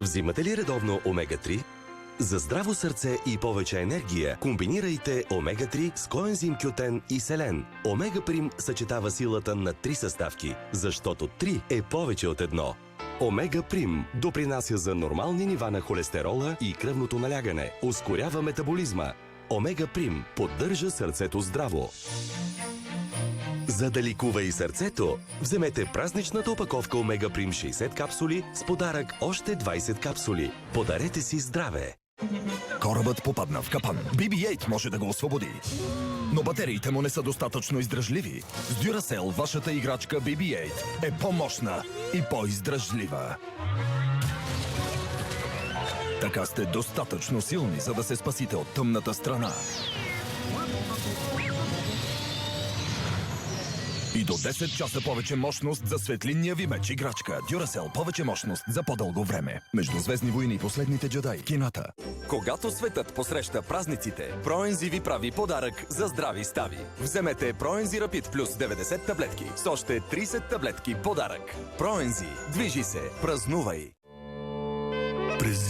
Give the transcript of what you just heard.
Взимате ли редовно омега-3? За здраво сърце и повече енергия комбинирайте омега-3 с коензим Q10 и селен. Омега Прим съчетава силата на 3 съставки, защото 3 е повече от едно. Омега Прим допринася за нормални нива на холестерола и кръвното налягане, ускорява метаболизма. Омега Прим поддържа сърцето здраво. За да ликува и сърцето, вземете празничната опаковка Омега Прим 60 капсули с подарък още 20 капсули. Подарете си здраве! Корабът попадна в капан. BB-8 може да го освободи. Но батериите му не са достатъчно издръжливи. С Duracell вашата играчка BB-8 е по-мощна и по-издръжлива. Така сте достатъчно силни, за да се спасите от тъмната страна. И до 10 часа повече мощност за светлинния ви меч играчка. Duracell повече мощност за по-дълго време. Междузвездни войни и последните джедаи. Кината. Когато светът посреща празниците, Proenzy ви прави подарък за здрави стави. Вземете Proenzy Rapid плюс 90 таблетки с още 30 таблетки подарък. Proenzy. Движи се. Празнувай. През